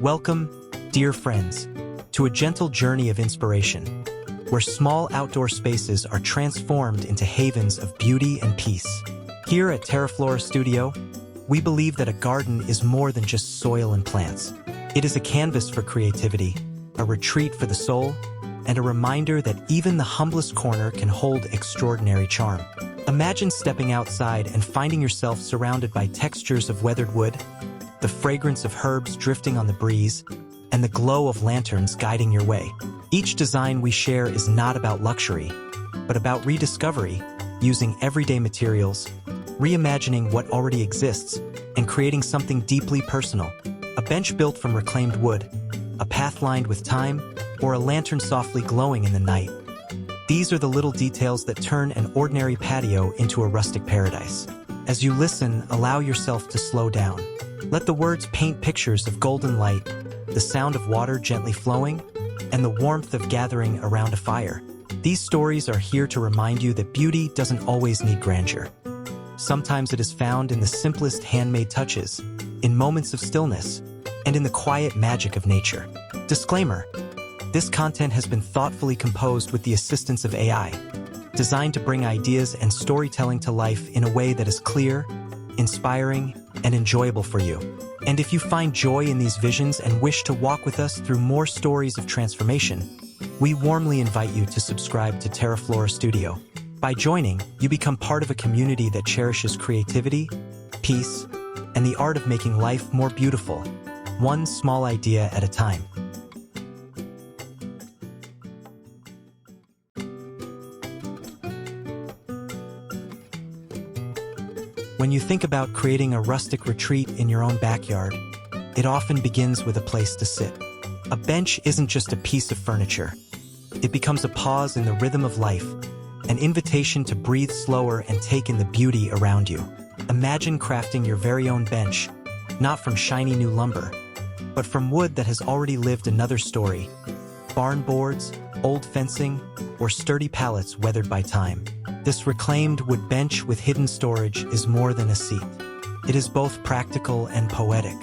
Welcome, dear friends, to a gentle journey of inspiration, where small outdoor spaces are transformed into havens of beauty and peace. Here at TERAFLORA Studio, we believe that a garden is more than just soil and plants. It is a canvas for creativity, a retreat for the soul, and a reminder that even the humblest corner can hold extraordinary charm. Imagine stepping outside and finding yourself surrounded by textures of weathered wood, the fragrance of herbs drifting on the breeze, and the glow of lanterns guiding your way. Each design we share is not about luxury, but about rediscovery, using everyday materials, reimagining what already exists, and creating something deeply personal. A bench built from reclaimed wood, a path lined with time, or a lantern softly glowing in the night. These are the little details that turn an ordinary patio into a rustic paradise. As you listen, allow yourself to slow down. Let the words paint pictures of golden light, the sound of water gently flowing, and the warmth of gathering around a fire. These stories are here to remind you that beauty doesn't always need grandeur. Sometimes it is found in the simplest handmade touches, in moments of stillness, and in the quiet magic of nature. Disclaimer: this content has been thoughtfully composed with the assistance of AI, designed to bring ideas and storytelling to life in a way that is clear, inspiring, and enjoyable for you. And if you find joy in these visions and wish to walk with us through more stories of transformation, we warmly invite you to subscribe to TERAFLORA Studio. By joining, you become part of a community that cherishes creativity, peace, and the art of making life more beautiful, one small idea at a time. When you think about creating a rustic retreat in your own backyard, it often begins with a place to sit. A bench isn't just a piece of furniture. It becomes a pause in the rhythm of life, an invitation to breathe slower and take in the beauty around you. Imagine crafting your very own bench, not from shiny new lumber, but from wood that has already lived another story. Barn boards, old fencing, or sturdy pallets weathered by time. This reclaimed wood bench with hidden storage is more than a seat. It is both practical and poetic.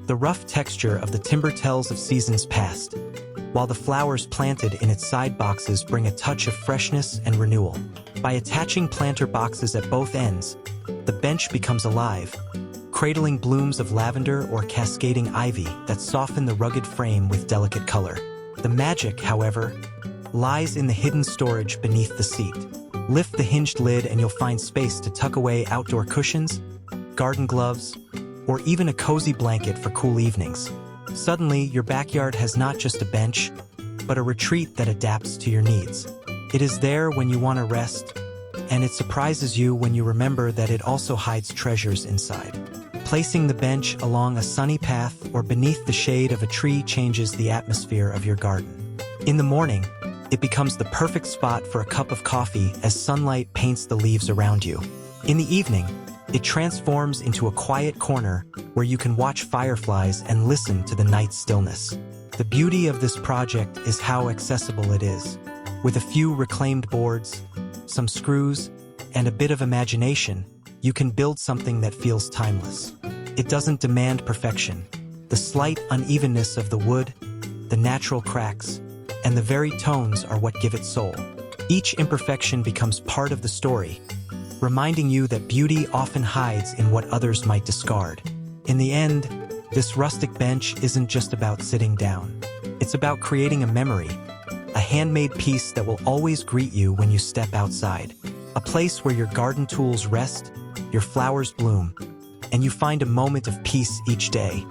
The rough texture of the timber tells of seasons past, while the flowers planted in its side boxes bring a touch of freshness and renewal. By attaching planter boxes at both ends, the bench becomes alive, cradling blooms of lavender or cascading ivy that soften the rugged frame with delicate color. The magic, however, lies in the hidden storage beneath the seat. Lift the hinged lid and you'll find space to tuck away outdoor cushions, garden gloves, or even a cozy blanket for cool evenings. Suddenly, your backyard has not just a bench, but a retreat that adapts to your needs. It is there when you want to rest, and it surprises you when you remember that it also hides treasures inside. Placing the bench along a sunny path or beneath the shade of a tree changes the atmosphere of your garden. In the morning, it becomes the perfect spot for a cup of coffee as sunlight paints the leaves around you. In the evening, it transforms into a quiet corner where you can watch fireflies and listen to the night's stillness. The beauty of this project is how accessible it is. With a few reclaimed boards, some screws, and a bit of imagination, you can build something that feels timeless. It doesn't demand perfection. The slight unevenness of the wood, the natural cracks, and the very tones are what give it soul. Each imperfection becomes part of the story, reminding you that beauty often hides in what others might discard. In the end, this rustic bench isn't just about sitting down. It's about creating a memory, a handmade piece that will always greet you when you step outside. A place where your garden tools rest, your flowers bloom, and you find a moment of peace each day.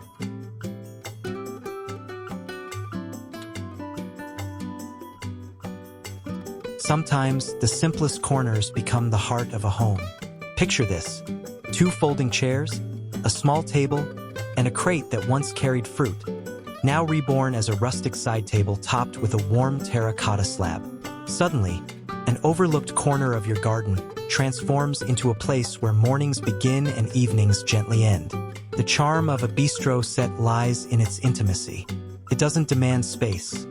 Sometimes, the simplest corners become the heart of a home. Picture this: 2 folding chairs, a small table, and a crate that once carried fruit, now reborn as a rustic side table topped with a warm terracotta slab. Suddenly, an overlooked corner of your garden transforms into a place where mornings begin and evenings gently end. The charm of a bistro set lies in its intimacy. It doesn't demand space.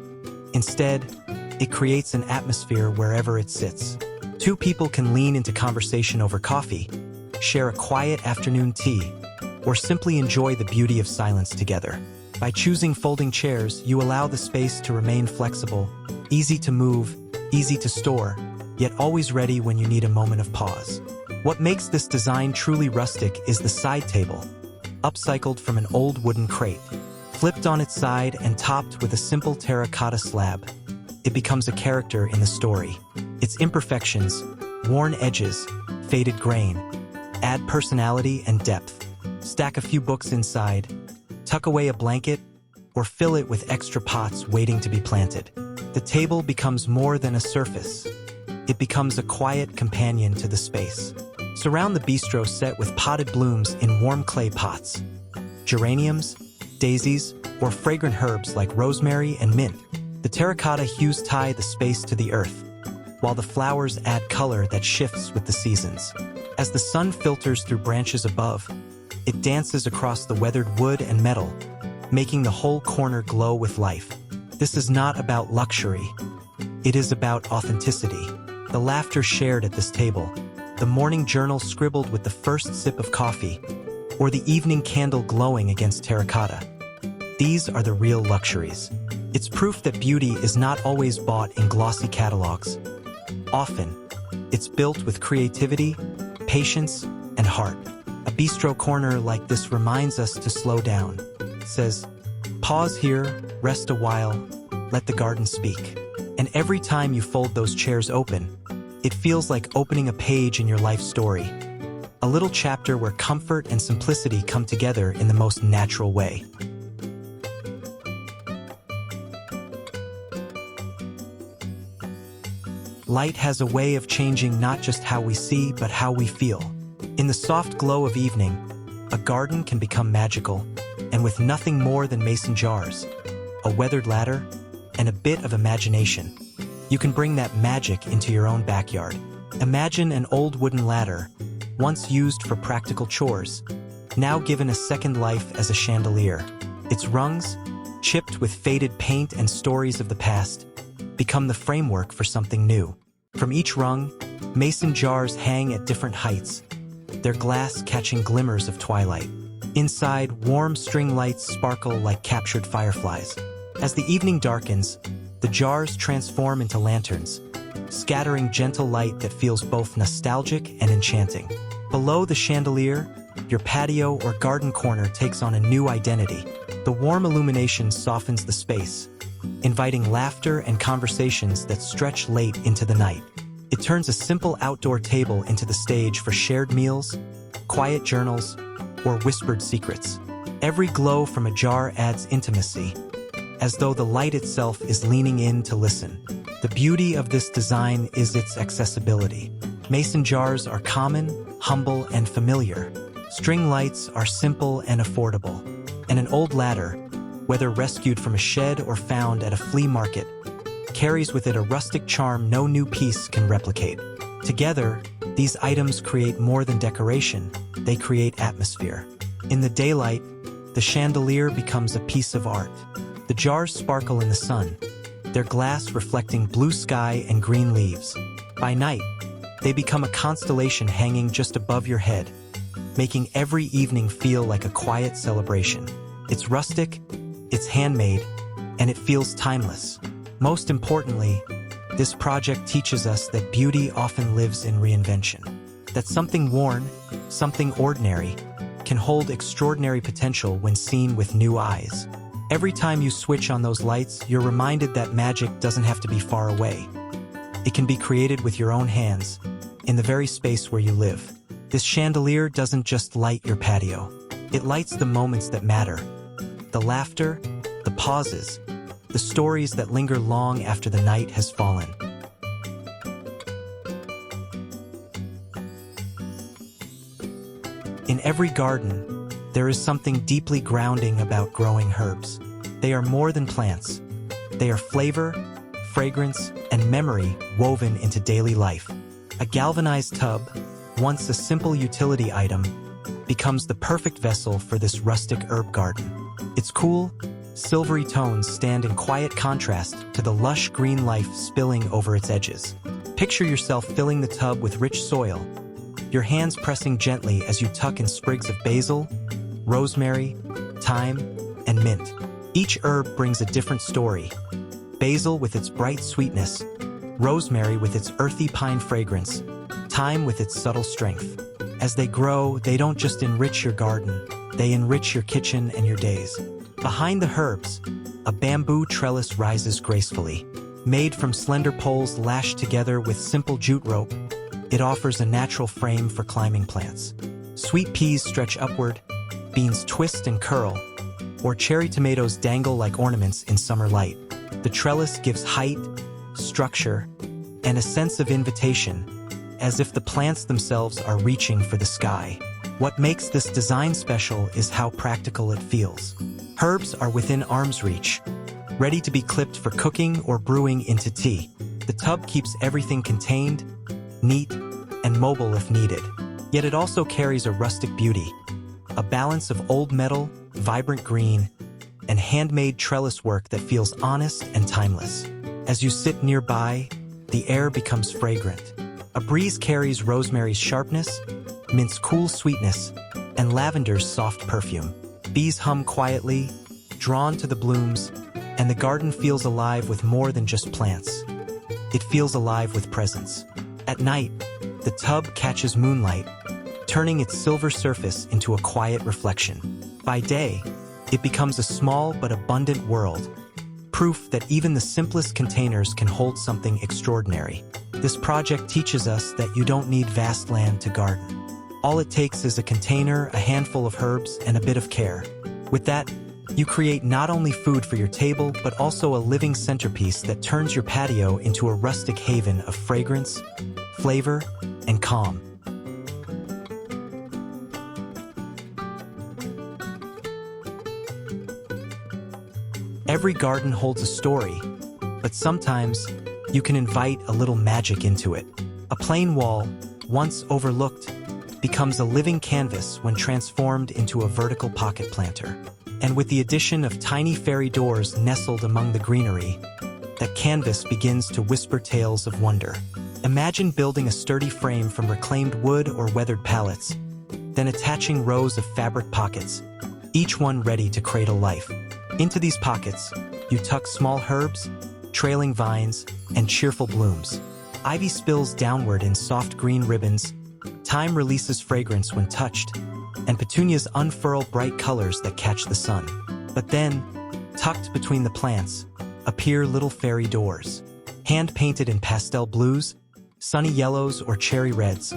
Instead, it creates an atmosphere wherever it sits. 2 people can lean into conversation over coffee, share a quiet afternoon tea, or simply enjoy the beauty of silence together. By choosing folding chairs, you allow the space to remain flexible, easy to move, easy to store, yet always ready when you need a moment of pause. What makes this design truly rustic is the side table, upcycled from an old wooden crate. Flipped on its side and topped with a simple terracotta slab, it becomes a character in the story. Its imperfections, worn edges, faded grain, add personality and depth. Stack a few books inside, tuck away a blanket, or fill it with extra pots waiting to be planted. The table becomes more than a surface. It becomes a quiet companion to the space. Surround the bistro set with potted blooms in warm clay pots. Geraniums, daisies, or fragrant herbs like rosemary and mint. The terracotta hues tie the space to the earth, while the flowers add color that shifts with the seasons. As the sun filters through branches above, it dances across the weathered wood and metal, making the whole corner glow with life. This is not about luxury. It is about authenticity. The laughter shared at this table, the morning journal scribbled with the first sip of coffee, or the evening candle glowing against terracotta. These are the real luxuries. It's proof that beauty is not always bought in glossy catalogs. Often, it's built with creativity, patience, and heart. A bistro corner like this reminds us to slow down. It says, pause here, rest a while, let the garden speak. And every time you fold those chairs open, it feels like opening a page in your life story. A little chapter where comfort and simplicity come together in the most natural way. Light has a way of changing not just how we see, but how we feel. In the soft glow of evening, a garden can become magical, and with nothing more than mason jars, a weathered ladder, and a bit of imagination, you can bring that magic into your own backyard. Imagine an old wooden ladder, once used for practical chores, now given a second life as a chandelier. Its rungs, chipped with faded paint and stories of the past, become the framework for something new. From each rung, mason jars hang at different heights, their glass catching glimmers of twilight. Inside, warm string lights sparkle like captured fireflies. As the evening darkens, the jars transform into lanterns, scattering gentle light that feels both nostalgic and enchanting. Below the chandelier, your patio or garden corner takes on a new identity. The warm illumination softens the space, inviting laughter and conversations that stretch late into the night. It turns a simple outdoor table into the stage for shared meals, quiet journals, or whispered secrets. Every glow from a jar adds intimacy, as though the light itself is leaning in to listen. The beauty of this design is its accessibility. Mason jars are common, humble, and familiar. String lights are simple and affordable. And an old ladder, whether rescued from a shed or found at a flea market, carries with it a rustic charm no new piece can replicate. Together, these items create more than decoration, they create atmosphere. In the daylight, the chandelier becomes a piece of art. The jars sparkle in the sun, their glass reflecting blue sky and green leaves. By night, they become a constellation hanging just above your head, making every evening feel like a quiet celebration. It's rustic, it's handmade, and it feels timeless. Most importantly, this project teaches us that beauty often lives in reinvention. That something worn, something ordinary, can hold extraordinary potential when seen with new eyes. Every time you switch on those lights, you're reminded that magic doesn't have to be far away. It can be created with your own hands, in the very space where you live. This chandelier doesn't just light your patio. It lights the moments that matter. The laughter, the pauses, the stories that linger long after the night has fallen. In every garden, there is something deeply grounding about growing herbs. They are more than plants. They are flavor, fragrance, and memory woven into daily life. A galvanized tub, once a simple utility item, becomes the perfect vessel for this rustic herb garden. Its cool, silvery tones stand in quiet contrast to the lush green life spilling over its edges. Picture yourself filling the tub with rich soil, your hands pressing gently as you tuck in sprigs of basil, rosemary, thyme, and mint. Each herb brings a different story. Basil with its bright sweetness, rosemary with its earthy pine fragrance, thyme with its subtle strength. As they grow, they don't just enrich your garden, they enrich your kitchen and your days. Behind the herbs, a bamboo trellis rises gracefully. Made from slender poles lashed together with simple jute rope, it offers a natural frame for climbing plants. Sweet peas stretch upward, beans twist and curl, or cherry tomatoes dangle like ornaments in summer light. The trellis gives height, structure, and a sense of invitation, as if the plants themselves are reaching for the sky. What makes this design special is how practical it feels. Herbs are within arm's reach, ready to be clipped for cooking or brewing into tea. The tub keeps everything contained, neat, and mobile if needed. Yet it also carries a rustic beauty, a balance of old metal, vibrant green, and handmade trellis work that feels honest and timeless. As you sit nearby, the air becomes fragrant. A breeze carries rosemary's sharpness, mint's cool sweetness, and lavender's soft perfume. Bees hum quietly, drawn to the blooms, and the garden feels alive with more than just plants. It feels alive with presence. At night, the tub catches moonlight, turning its silver surface into a quiet reflection. By day, it becomes a small but abundant world, proof that even the simplest containers can hold something extraordinary. This project teaches us that you don't need vast land to garden. All it takes is a container, a handful of herbs, and a bit of care. With that, you create not only food for your table, but also a living centerpiece that turns your patio into a rustic haven of fragrance, flavor, and calm. Every garden holds a story, but sometimes you can invite a little magic into it. A plain wall, once overlooked, becomes a living canvas when transformed into a vertical pocket planter. And with the addition of tiny fairy doors nestled among the greenery, that canvas begins to whisper tales of wonder. Imagine building a sturdy frame from reclaimed wood or weathered pallets, then attaching rows of fabric pockets, each one ready to cradle life. Into these pockets, you tuck small herbs, trailing vines, and cheerful blooms. Ivy spills downward in soft green ribbons, thyme releases fragrance when touched, and petunias unfurl bright colors that catch the sun. But then, tucked between the plants, appear little fairy doors. Hand-painted in pastel blues, sunny yellows, or cherry reds,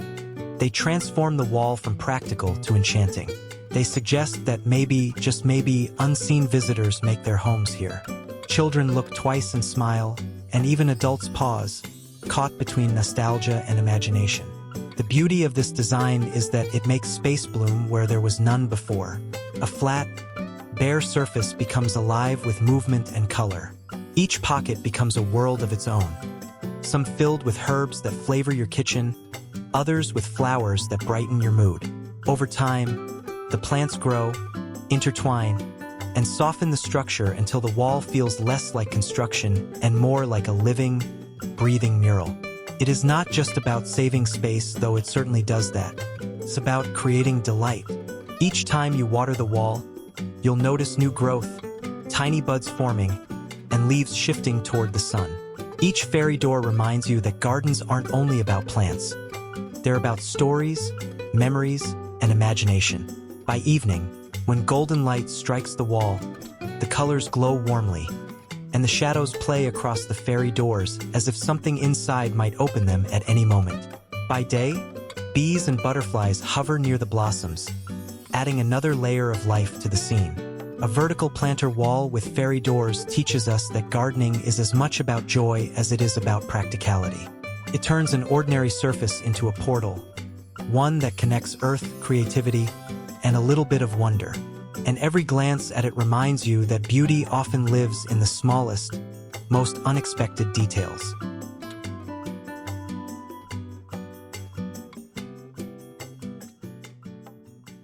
they transform the wall from practical to enchanting. They suggest that maybe, just maybe, unseen visitors make their homes here. Children look twice and smile, and even adults pause, caught between nostalgia and imagination. The beauty of this design is that it makes space bloom where there was none before. A flat, bare surface becomes alive with movement and color. Each pocket becomes a world of its own. Some filled with herbs that flavor your kitchen, others with flowers that brighten your mood. Over time, the plants grow, intertwine, and soften the structure until the wall feels less like construction and more like a living, breathing mural. It is not just about saving space, though it certainly does that. It's about creating delight. Each time you water the wall, you'll notice new growth, tiny buds forming, and leaves shifting toward the sun. Each fairy door reminds you that gardens aren't only about plants. They're about stories, memories, and imagination. By evening, when golden light strikes the wall, the colors glow warmly, and the shadows play across the fairy doors as if something inside might open them at any moment. By day, bees and butterflies hover near the blossoms, adding another layer of life to the scene. A vertical planter wall with fairy doors teaches us that gardening is as much about joy as it is about practicality. It turns an ordinary surface into a portal, one that connects earth, creativity, and a little bit of wonder. And every glance at it reminds you that beauty often lives in the smallest, most unexpected details.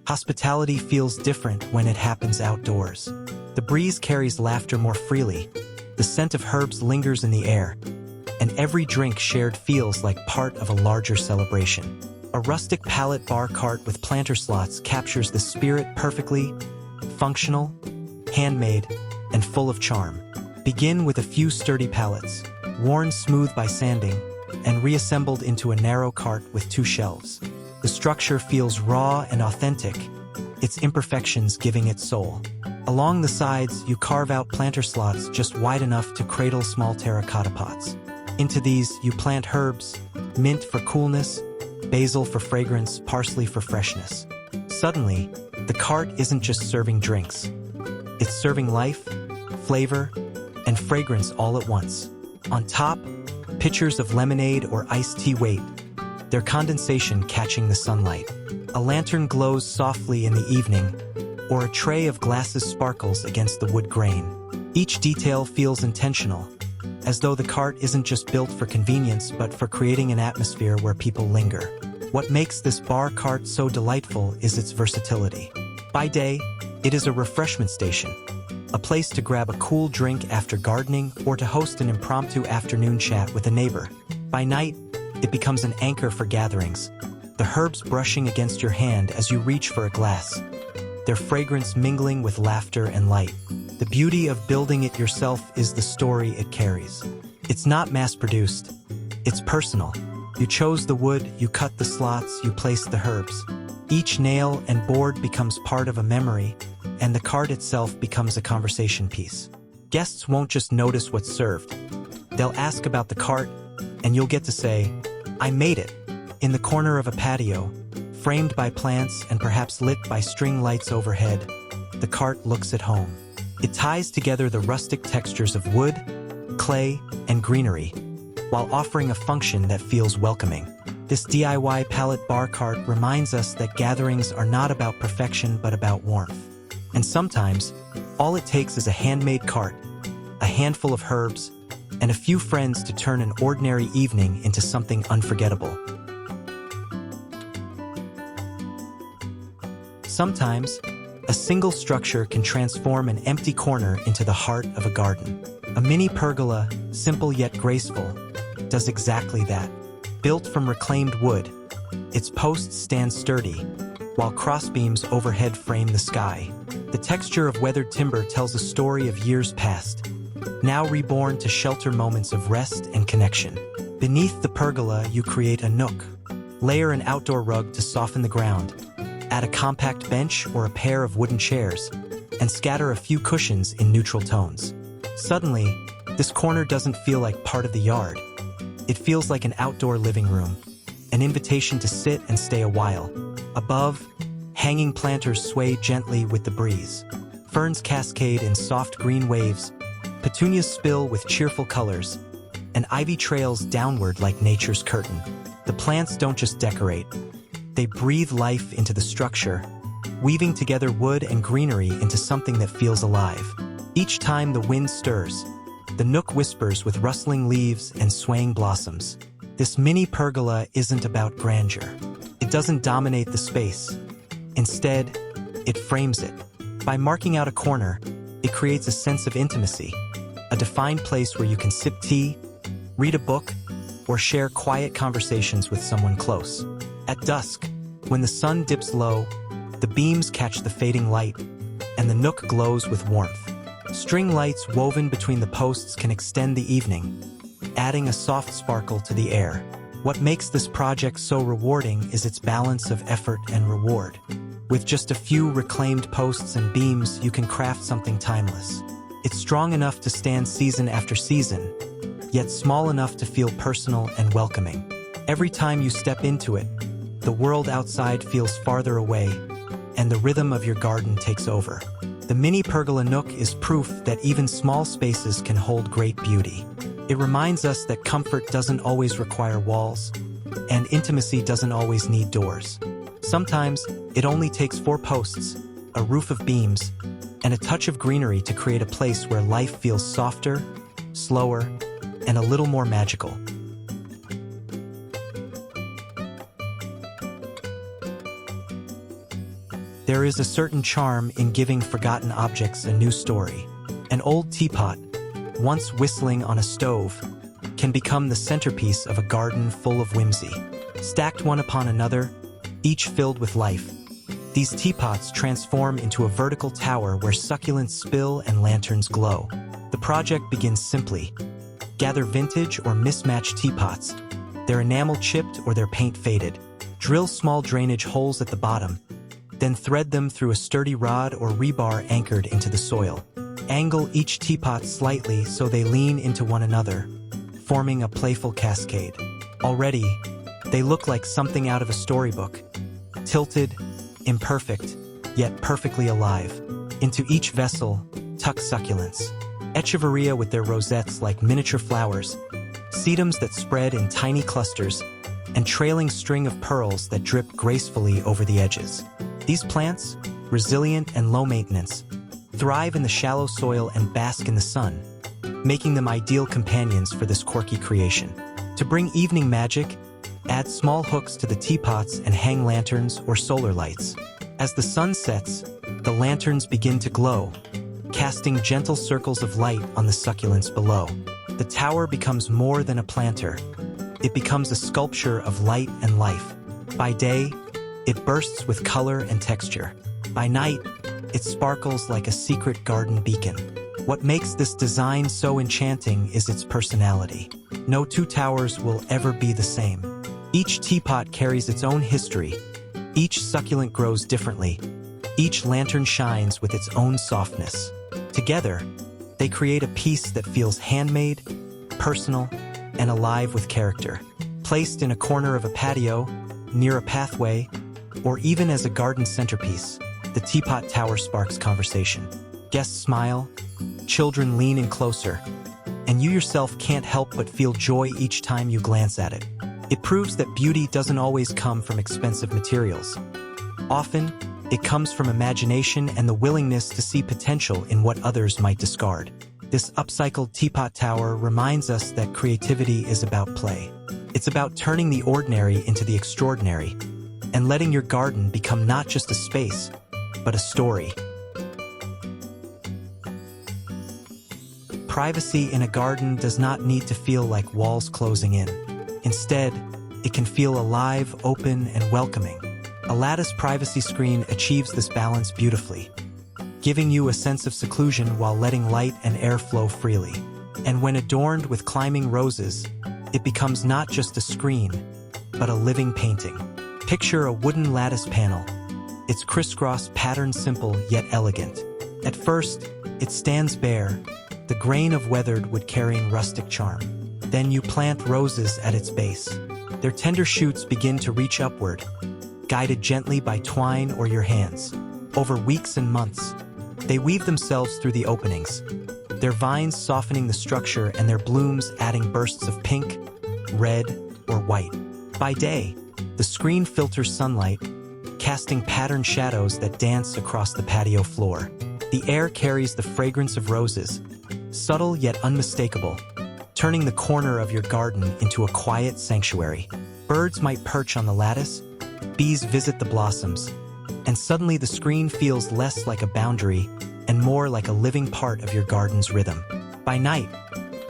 Hospitality feels different when it happens outdoors. The breeze carries laughter more freely, the scent of herbs lingers in the air, and every drink shared feels like part of a larger celebration. A rustic pallet bar cart with planter slots captures the spirit perfectly, functional, handmade, and full of charm. Begin with a few sturdy pallets, worn smooth by sanding, and reassembled into a narrow cart with 2 shelves. The structure feels raw and authentic, its imperfections giving it soul. Along the sides, you carve out planter slots just wide enough to cradle small terracotta pots. Into these, you plant herbs, mint for coolness, basil for fragrance, parsley for freshness. Suddenly, the cart isn't just serving drinks. It's serving life, flavor, and fragrance all at once. On top, pitchers of lemonade or iced tea wait, their condensation catching the sunlight. A lantern glows softly in the evening, or a tray of glasses sparkles against the wood grain. Each detail feels intentional, as though the cart isn't just built for convenience but for creating an atmosphere where people linger. What makes this bar cart so delightful is its versatility. By day, it is a refreshment station, a place to grab a cool drink after gardening or to host an impromptu afternoon chat with a neighbor. By night, it becomes an anchor for gatherings, the herbs brushing against your hand as you reach for a glass, their fragrance mingling with laughter and light. The beauty of building it yourself is the story it carries. It's not mass-produced, it's personal. You chose the wood, you cut the slots, you placed the herbs. Each nail and board becomes part of a memory, and the cart itself becomes a conversation piece. Guests won't just notice what's served. They'll ask about the cart, and you'll get to say, "I made it," in the corner of a patio, framed by plants and perhaps lit by string lights overhead. The cart looks at home. It ties together the rustic textures of wood, clay, and greenery, while offering a function that feels welcoming. This DIY pallet bar cart reminds us that gatherings are not about perfection but about warmth. And sometimes, all it takes is a handmade cart, a handful of herbs, and a few friends to turn an ordinary evening into something unforgettable. Sometimes, a single structure can transform an empty corner into the heart of a garden. A mini pergola, simple yet graceful, does exactly that. Built from reclaimed wood, its posts stand sturdy, while crossbeams overhead frame the sky. The texture of weathered timber tells a story of years past, now reborn to shelter moments of rest and connection. Beneath the pergola, you create a nook. Layer an outdoor rug to soften the ground, add a compact bench or a pair of wooden chairs, and scatter a few cushions in neutral tones. Suddenly, this corner doesn't feel like part of the yard. It feels like an outdoor living room, an invitation to sit and stay a while. Above, hanging planters sway gently with the breeze. Ferns cascade in soft green waves, petunias spill with cheerful colors, and ivy trails downward like nature's curtain. The plants don't just decorate. They breathe life into the structure, weaving together wood and greenery into something that feels alive. Each time the wind stirs, the nook whispers with rustling leaves and swaying blossoms. This mini pergola isn't about grandeur. It doesn't dominate the space. Instead, it frames it. By marking out a corner, it creates a sense of intimacy, a defined place where you can sip tea, read a book, or share quiet conversations with someone close. At dusk, when the sun dips low, the beams catch the fading light, and the nook glows with warmth. String lights woven between the posts can extend the evening, adding a soft sparkle to the air. What makes this project so rewarding is its balance of effort and reward. With just a few reclaimed posts and beams, you can craft something timeless. It's strong enough to stand season after season, yet small enough to feel personal and welcoming. Every time you step into it, the world outside feels farther away, and the rhythm of your garden takes over. The mini pergola nook is proof that even small spaces can hold great beauty. It reminds us that comfort doesn't always require walls, and intimacy doesn't always need doors. Sometimes, it only takes 4 posts, a roof of beams, and a touch of greenery to create a place where life feels softer, slower, and a little more magical. There is a certain charm in giving forgotten objects a new story. An old teapot, once whistling on a stove, can become the centerpiece of a garden full of whimsy. Stacked one upon another, each filled with life, These teapots transform into a vertical tower where succulents spill and lanterns glow. The project begins simply. Gather vintage or mismatched teapots, their enamel chipped or their paint faded. Drill small drainage holes at the bottom, then thread them through a sturdy rod or rebar anchored into the soil. Angle each teapot slightly so they lean into one another, forming a playful cascade. Already, they look like something out of a storybook. Tilted, imperfect, yet perfectly alive. Into each vessel, tuck succulents. Echeveria with their rosettes like miniature flowers, sedums that spread in tiny clusters, and trailing string of pearls that drip gracefully over the edges. These plants, resilient and low maintenance, thrive in the shallow soil and bask in the sun, making them ideal companions for this quirky creation. To bring evening magic, add small hooks to the teapots and hang lanterns or solar lights. As the sun sets, the lanterns begin to glow, casting gentle circles of light on the succulents below. The tower becomes more than a planter. It becomes a sculpture of light and life. By day, it bursts with color and texture. By night, it sparkles like a secret garden beacon. What makes this design so enchanting is its personality. No two towers will ever be the same. Each teapot carries its own history. Each succulent grows differently. Each lantern shines with its own softness. Together, they create a piece that feels handmade, personal, and alive with character. Placed in a corner of a patio, near a pathway, or even as a garden centerpiece, the teapot tower sparks conversation. Guests smile, children lean in closer, and you yourself can't help but feel joy each time you glance at it. It proves that beauty doesn't always come from expensive materials. Often, it comes from imagination and the willingness to see potential in what others might discard. This upcycled teapot tower reminds us that creativity is about play. It's about turning the ordinary into the extraordinary, and letting your garden become not just a space, but a story. Privacy in a garden does not need to feel like walls closing in. Instead, it can feel alive, open, and welcoming. A lattice privacy screen achieves this balance beautifully, giving you a sense of seclusion while letting light and air flow freely. And when adorned with climbing roses, it becomes not just a screen, but a living painting. Picture a wooden lattice panel, its crisscross pattern simple yet elegant. At first, it stands bare, the grain of weathered wood carrying rustic charm. Then you plant roses at its base. Their tender shoots begin to reach upward, guided gently by twine or your hands. Over weeks and months, they weave themselves through the openings, their vines softening the structure and their blooms adding bursts of pink, red, or white. By day, the screen filters sunlight, casting patterned shadows that dance across the patio floor. The air carries the fragrance of roses, subtle yet unmistakable, turning the corner of your garden into a quiet sanctuary. Birds might perch on the lattice, bees visit the blossoms, and suddenly the screen feels less like a boundary and more like a living part of your garden's rhythm. By night,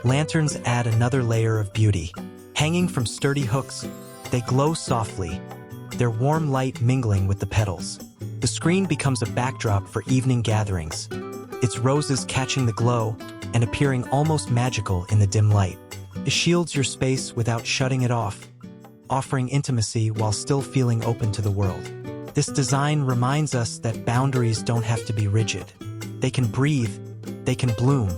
lanterns add another layer of beauty. Hanging from sturdy hooks, they glow softly, their warm light mingling with the petals. The screen becomes a backdrop for evening gatherings, its roses catching the glow and appearing almost magical in the dim light. It shields your space without shutting it off, offering intimacy while still feeling open to the world. This design reminds us that boundaries don't have to be rigid. They can breathe, they can bloom,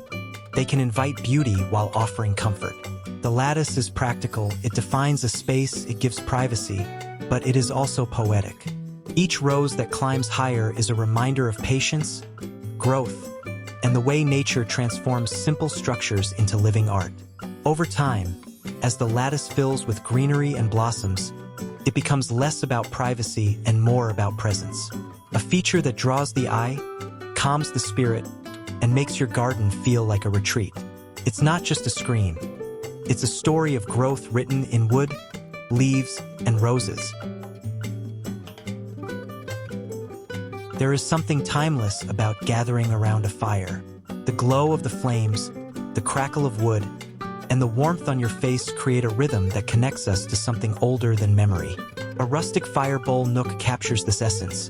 they can invite beauty while offering comfort. The lattice is practical, it defines a space, it gives privacy, but it is also poetic. Each rose that climbs higher is a reminder of patience, growth, and the way nature transforms simple structures into living art. Over time, as the lattice fills with greenery and blossoms, it becomes less about privacy and more about presence. A feature that draws the eye, calms the spirit, and makes your garden feel like a retreat. It's not just a screen. It's a story of growth written in wood, leaves, and roses. There is something timeless about gathering around a fire. The glow of the flames, the crackle of wood, and the warmth on your face create a rhythm that connects us to something older than memory. A rustic fire bowl nook captures this essence,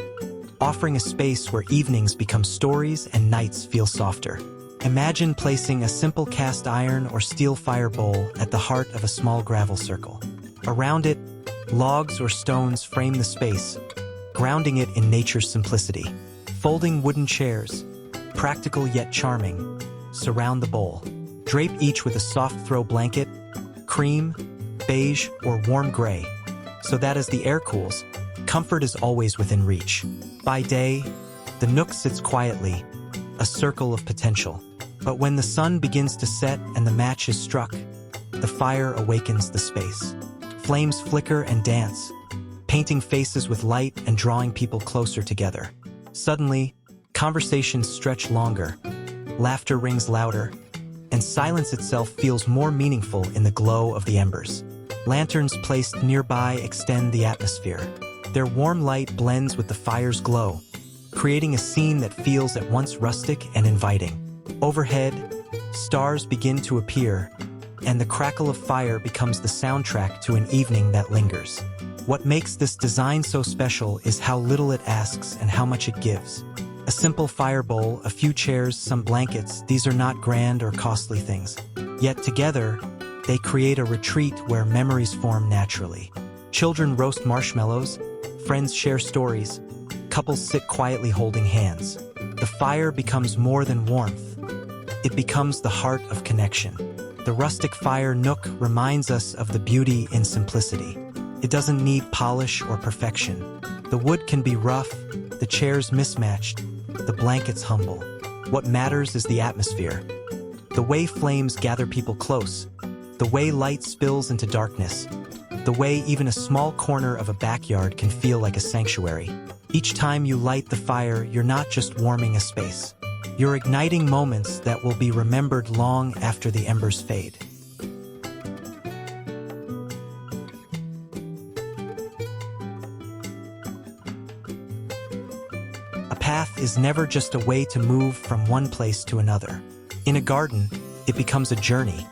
offering a space where evenings become stories and nights feel softer. Imagine placing a simple cast iron or steel fire bowl at the heart of a small gravel circle. Around it, logs or stones frame the space, grounding it in nature's simplicity. Folding wooden chairs, practical yet charming, surround the bowl. Drape each with a soft throw blanket, cream, beige, or warm gray, so that as the air cools, comfort is always within reach. By day, the nook sits quietly, a circle of potential. But when the sun begins to set and the match is struck, the fire awakens the space. Flames flicker and dance, painting faces with light and drawing people closer together. Suddenly, conversations stretch longer, laughter rings louder, and silence itself feels more meaningful in the glow of the embers. Lanterns placed nearby extend the atmosphere. Their warm light blends with the fire's glow, creating a scene that feels at once rustic and inviting. Overhead, stars begin to appear, and the crackle of fire becomes the soundtrack to an evening that lingers. What makes this design so special is how little it asks and how much it gives. A simple fire bowl, a few chairs, some blankets, these are not grand or costly things. Yet together, they create a retreat where memories form naturally. Children roast marshmallows, friends share stories, couples sit quietly holding hands. The fire becomes more than warmth. It becomes the heart of connection. The rustic fire nook reminds us of the beauty in simplicity. It doesn't need polish or perfection. The wood can be rough, the chairs mismatched, the blankets humble. What matters is the atmosphere. The way flames gather people close, the way light spills into darkness, the way even a small corner of a backyard can feel like a sanctuary. Each time you light the fire, you're not just warming a space. You're igniting moments that will be remembered long after the embers fade. A path is never just a way to move from one place to another. In a garden, it becomes a journey,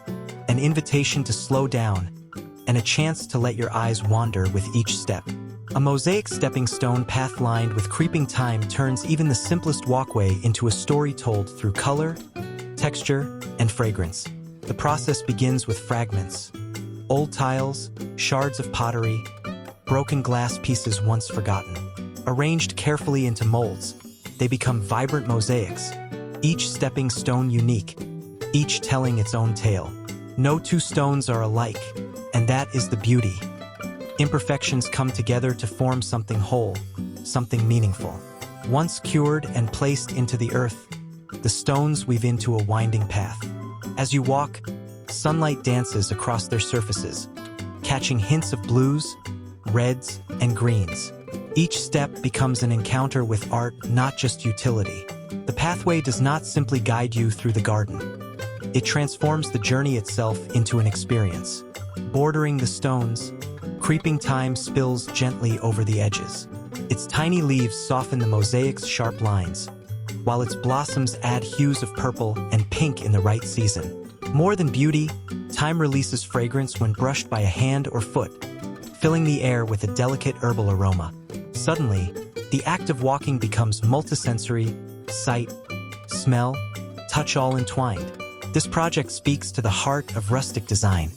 an invitation to slow down, and a chance to let your eyes wander with each step. A mosaic stepping stone path lined with creeping time turns even the simplest walkway into a story told through color, texture, and fragrance. The process begins with fragments, old tiles, shards of pottery, broken glass pieces once forgotten. Arranged carefully into molds, they become vibrant mosaics, each stepping stone unique, each telling its own tale. No two stones are alike, and that is the beauty. Imperfections come together to form something whole, something meaningful. Once cured and placed into the earth, the stones weave into a winding path. As you walk, sunlight dances across their surfaces, catching hints of blues, reds, and greens. Each step becomes an encounter with art, not just utility. The pathway does not simply guide you through the garden. It transforms the journey itself into an experience. Bordering the stones, creeping time spills gently over the edges. Its tiny leaves soften the mosaic's sharp lines, while its blossoms add hues of purple and pink in the right season. More than beauty, time releases fragrance when brushed by a hand or foot, filling the air with a delicate herbal aroma. Suddenly, the act of walking becomes multisensory, sight, smell, touch all entwined. This project speaks to the heart of rustic design,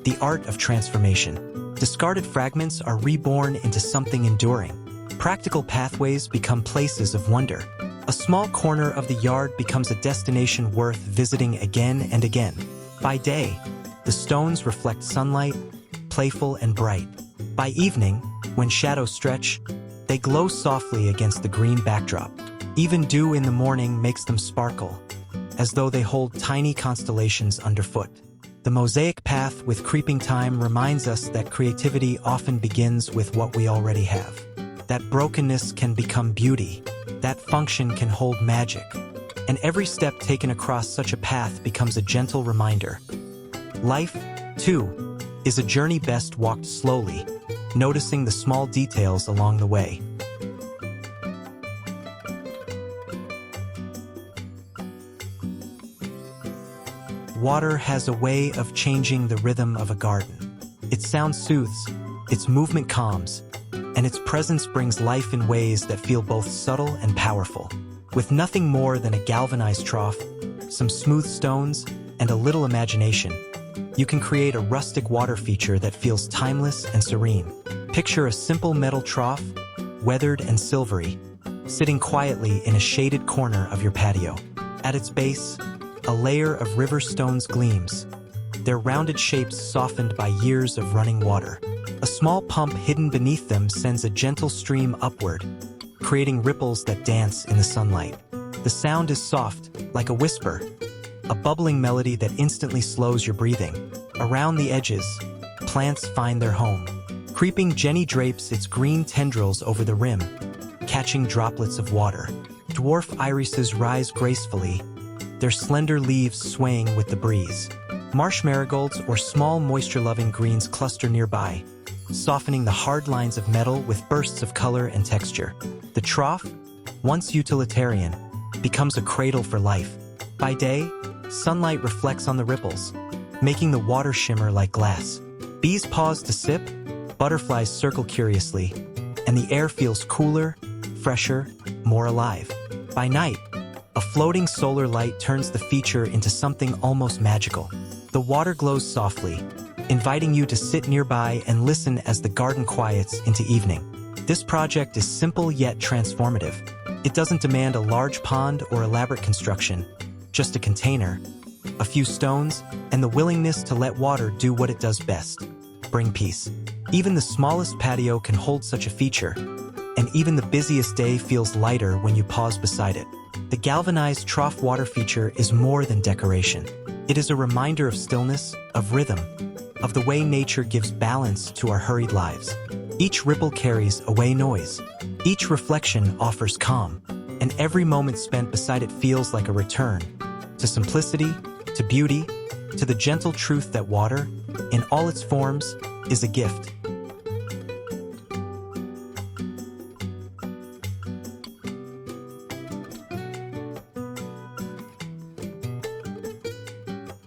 the art of transformation. Discarded fragments are reborn into something enduring. Practical pathways become places of wonder. A small corner of the yard becomes a destination worth visiting again and again. By day, the stones reflect sunlight, playful and bright. By evening, when shadows stretch, they glow softly against the green backdrop. Even dew in the morning makes them sparkle, as though they hold tiny constellations underfoot. The mosaic path with creeping time reminds us that creativity often begins with what we already have. That brokenness can become beauty, that function can hold magic, and every step taken across such a path becomes a gentle reminder. Life, too, is a journey best walked slowly, noticing the small details along the way. Water has a way of changing the rhythm of a garden. Its sound soothes, its movement calms, and its presence brings life in ways that feel both subtle and powerful. With nothing more than a galvanized trough, some smooth stones, and a little imagination, you can create a rustic water feature that feels timeless and serene. Picture a simple metal trough, weathered and silvery, sitting quietly in a shaded corner of your patio. At its base, a layer of river stones gleams, their rounded shapes softened by years of running water. A small pump hidden beneath them sends a gentle stream upward, creating ripples that dance in the sunlight. The sound is soft, like a whisper, a bubbling melody that instantly slows your breathing. Around the edges, plants find their home. Creeping jenny drapes its green tendrils over the rim, catching droplets of water. Dwarf irises rise gracefully, their slender leaves swaying with the breeze. Marsh marigolds or small moisture-loving greens cluster nearby, softening the hard lines of metal with bursts of color and texture. The trough, once utilitarian, becomes a cradle for life. By day, sunlight reflects on the ripples, making the water shimmer like glass. Bees pause to sip, butterflies circle curiously, and the air feels cooler, fresher, more alive. By night, a floating solar light turns the feature into something almost magical. The water glows softly, inviting you to sit nearby and listen as the garden quiets into evening. This project is simple yet transformative. It doesn't demand a large pond or elaborate construction, just a container, a few stones, and the willingness to let water do what it does best: bring peace. Even the smallest patio can hold such a feature, and even the busiest day feels lighter when you pause beside it. The galvanized trough water feature is more than decoration. It is a reminder of stillness, of rhythm, of the way nature gives balance to our hurried lives. Each ripple carries away noise. Each reflection offers calm, and every moment spent beside it feels like a return to simplicity, to beauty, to the gentle truth that water, in all its forms, is a gift.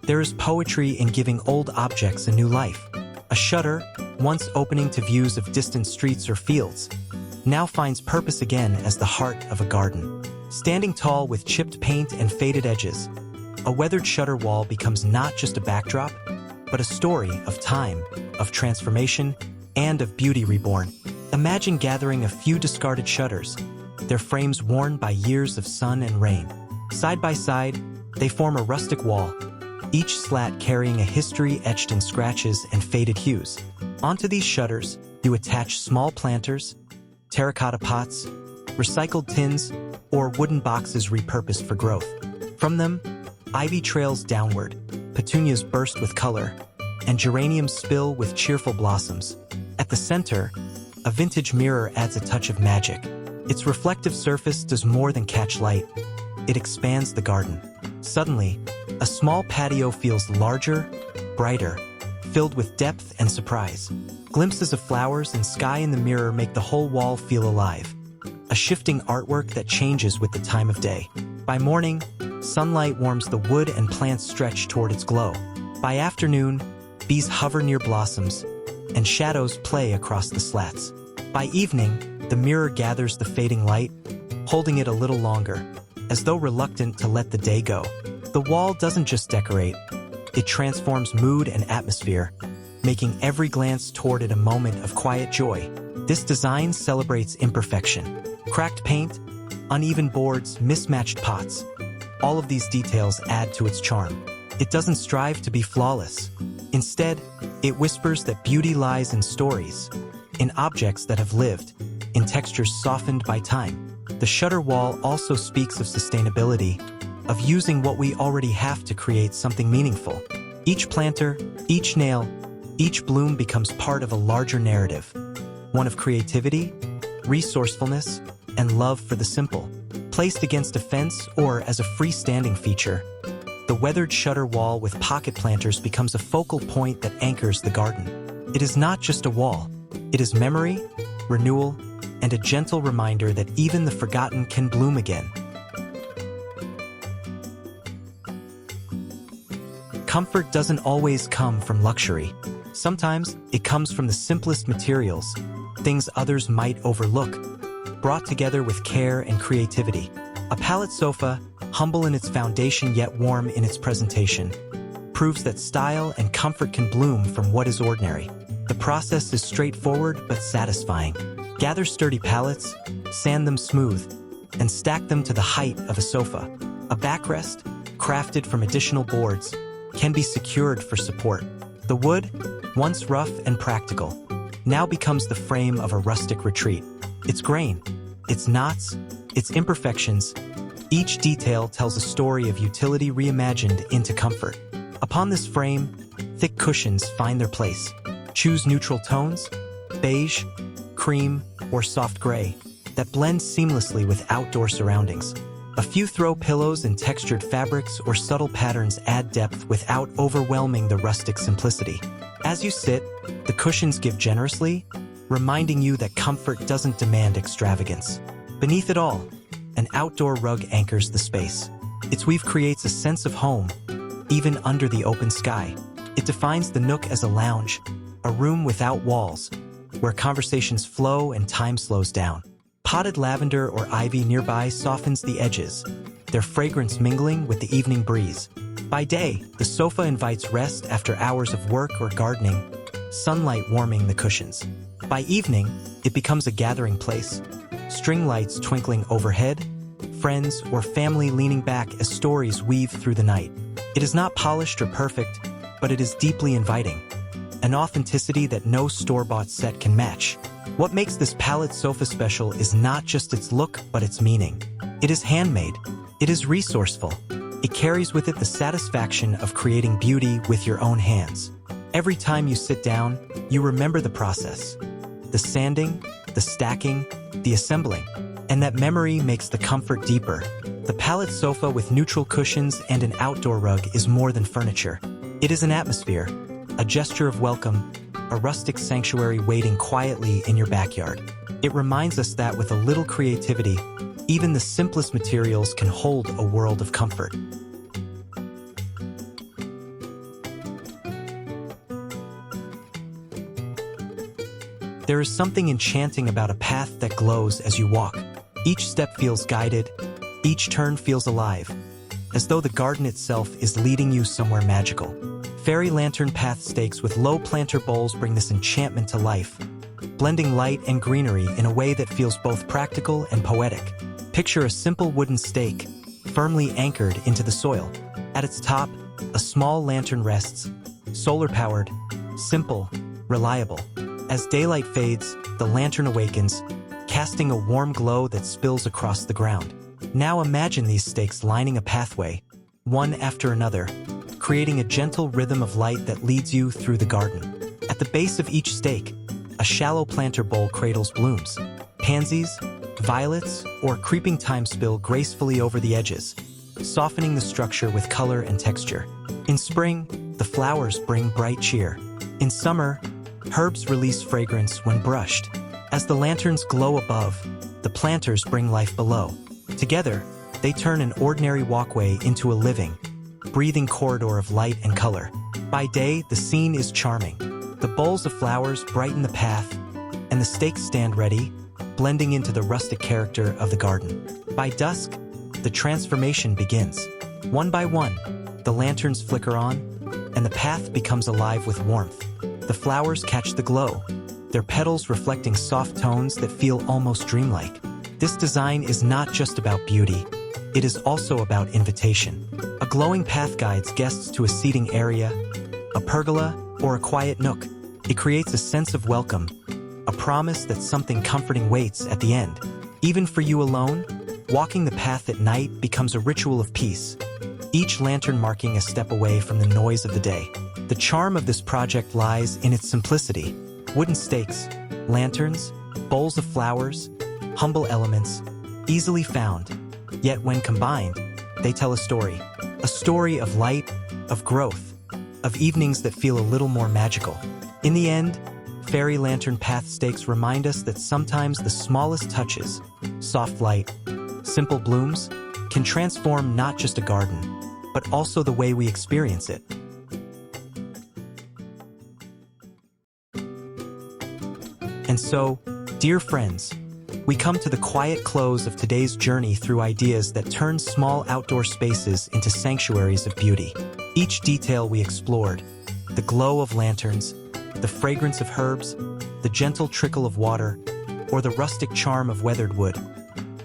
There is poetry in giving old objects a new life. A shutter, once opening to views of distant streets or fields, now finds purpose again as the heart of a garden. Standing tall with chipped paint and faded edges, a weathered shutter wall becomes not just a backdrop, but a story of time, of transformation, and of beauty reborn. Imagine gathering a few discarded shutters, their frames worn by years of sun and rain. Side by side, they form a rustic wall, each slat carrying a history etched in scratches and faded hues. Onto these shutters, you attach small planters, terracotta pots, recycled tins, or wooden boxes repurposed for growth. From them, ivy trails downward, petunias burst with color, and geraniums spill with cheerful blossoms. At the center, a vintage mirror adds a touch of magic. Its reflective surface does more than catch light. It expands the garden. Suddenly, a small patio feels larger, brighter, filled with depth and surprise. Glimpses of flowers and sky in the mirror make the whole wall feel alive, a shifting artwork that changes with the time of day. By morning, sunlight warms the wood and plants stretch toward its glow. By afternoon, bees hover near blossoms, and shadows play across the slats. By evening, the mirror gathers the fading light, holding it a little longer, as though reluctant to let the day go. The wall doesn't just decorate, it transforms mood and atmosphere, making every glance toward it a moment of quiet joy. This design celebrates imperfection. Cracked paint, uneven boards, mismatched pots. All of these details add to its charm. It doesn't strive to be flawless. Instead, it whispers that beauty lies in stories, in objects that have lived, in textures softened by time. The shutter wall also speaks of sustainability, of using what we already have to create something meaningful. Each planter, each nail, each bloom becomes part of a larger narrative, one of creativity, resourcefulness, and love for the simple. Placed against a fence or as a freestanding feature, the weathered shutter wall with pocket planters becomes a focal point that anchors the garden. It is not just a wall, it is memory, renewal, and a gentle reminder that even the forgotten can bloom again. Comfort doesn't always come from luxury. Sometimes it comes from the simplest materials, things others might overlook, brought together with care and creativity. A pallet sofa, humble in its foundation yet warm in its presentation, proves that style and comfort can bloom from what is ordinary. The process is straightforward but satisfying. Gather sturdy pallets, sand them smooth, and stack them to the height of a sofa. A backrest, crafted from additional boards, can be secured for support. The wood, once rough and practical, now becomes the frame of a rustic retreat. Its grain, its knots, its imperfections, each detail tells a story of utility reimagined into comfort. Upon this frame, thick cushions find their place. Choose neutral tones, beige, cream, or soft gray, that blend seamlessly with outdoor surroundings. A few throw pillows in textured fabrics or subtle patterns add depth without overwhelming the rustic simplicity. As you sit, the cushions give generously, reminding you that comfort doesn't demand extravagance. Beneath it all, an outdoor rug anchors the space. Its weave creates a sense of home, even under the open sky. It defines the nook as a lounge, a room without walls, where conversations flow and time slows down. Potted lavender or ivy nearby softens the edges, their fragrance mingling with the evening breeze. By day, the sofa invites rest after hours of work or gardening, sunlight warming the cushions. By evening, it becomes a gathering place, string lights twinkling overhead, friends or family leaning back as stories weave through the night. It is not polished or perfect, but it is deeply inviting, an authenticity that no store-bought set can match. What makes this pallet sofa special is not just its look, but its meaning. It is handmade. It is resourceful. It carries with it the satisfaction of creating beauty with your own hands. Every time you sit down, you remember the process. The sanding, the stacking, the assembling. And that memory makes the comfort deeper. The pallet sofa with neutral cushions and an outdoor rug is more than furniture. It is an atmosphere, a gesture of welcome, a rustic sanctuary waiting quietly in your backyard. It reminds us that with a little creativity, even the simplest materials can hold a world of comfort. There is something enchanting about a path that glows as you walk. Each step feels guided, each turn feels alive, as though the garden itself is leading you somewhere magical. Fairy lantern path stakes with low planter bowls bring this enchantment to life, blending light and greenery in a way that feels both practical and poetic. Picture a simple wooden stake, firmly anchored into the soil. At its top, a small lantern rests, solar-powered, simple, reliable. As daylight fades, the lantern awakens, casting a warm glow that spills across the ground. Now imagine these stakes lining a pathway, one after another, creating a gentle rhythm of light that leads you through the garden. At the base of each stake, a shallow planter bowl cradles blooms. Pansies, violets, or creeping thyme spill gracefully over the edges, softening the structure with color and texture. In spring, the flowers bring bright cheer. In summer, herbs release fragrance when brushed. As the lanterns glow above, the planters bring life below. Together, they turn an ordinary walkway into a living, breathing corridor of light and color. By day, the scene is charming. The bowls of flowers brighten the path, and the stakes stand ready, blending into the rustic character of the garden. By dusk, the transformation begins. One by one, the lanterns flicker on, and the path becomes alive with warmth. The flowers catch the glow, their petals reflecting soft tones that feel almost dreamlike. This design is not just about beauty, it is also about invitation. A glowing path guides guests to a seating area, a pergola, or a quiet nook. It creates a sense of welcome, a promise that something comforting waits at the end. Even for you alone, walking the path at night becomes a ritual of peace, each lantern marking a step away from the noise of the day. The charm of this project lies in its simplicity. Wooden stakes, lanterns, bowls of flowers, humble elements, easily found, yet when combined, they tell a story of light, of growth, of evenings that feel a little more magical. In the end, fairy lantern path stakes remind us that sometimes the smallest touches, soft light, simple blooms, can transform not just a garden, but also the way we experience it. And so, Dear friends, we come to the quiet close of today's journey through ideas that turn small outdoor spaces into sanctuaries of beauty. Each detail we explored, the glow of lanterns, the fragrance of herbs, the gentle trickle of water, or the rustic charm of weathered wood,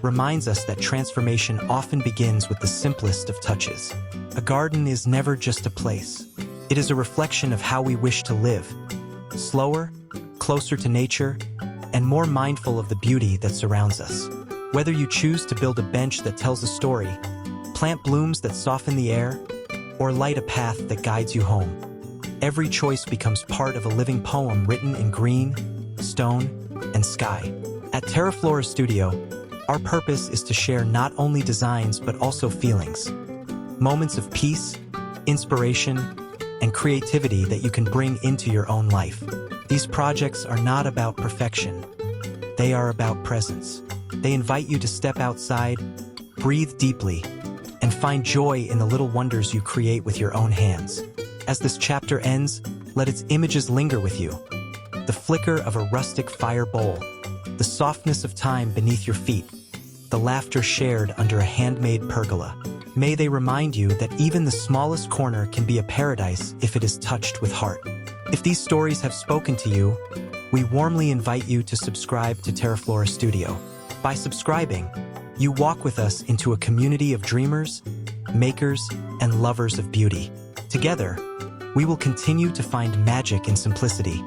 reminds us that transformation often begins with the simplest of touches. A garden is never just a place. It is a reflection of how we wish to live, slower, closer to nature, and more mindful of the beauty that surrounds us. Whether you choose to build a bench that tells a story, plant blooms that soften the air, or light a path that guides you home, every choice becomes part of a living poem written in green, stone, and sky. At TERAFLORA Studio, our purpose is to share not only designs but also feelings, moments of peace, inspiration, and creativity that you can bring into your own life. These projects are not about perfection. They are about presence. They invite you to step outside, breathe deeply, and find joy in the little wonders you create with your own hands. As this chapter ends, let its images linger with you. The flicker of a rustic fire bowl, the softness of time beneath your feet, the laughter shared under a handmade pergola. May they remind you that even the smallest corner can be a paradise if it is touched with heart. If these stories have spoken to you, we warmly invite you to subscribe to TERAFLORA Studio. By subscribing, you walk with us into a community of dreamers, makers, and lovers of beauty. Together, we will continue to find magic in simplicity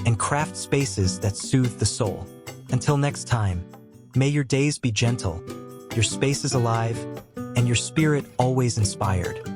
and craft spaces that soothe the soul. Until next time, may your days be gentle, your spaces alive, and your spirit always inspired.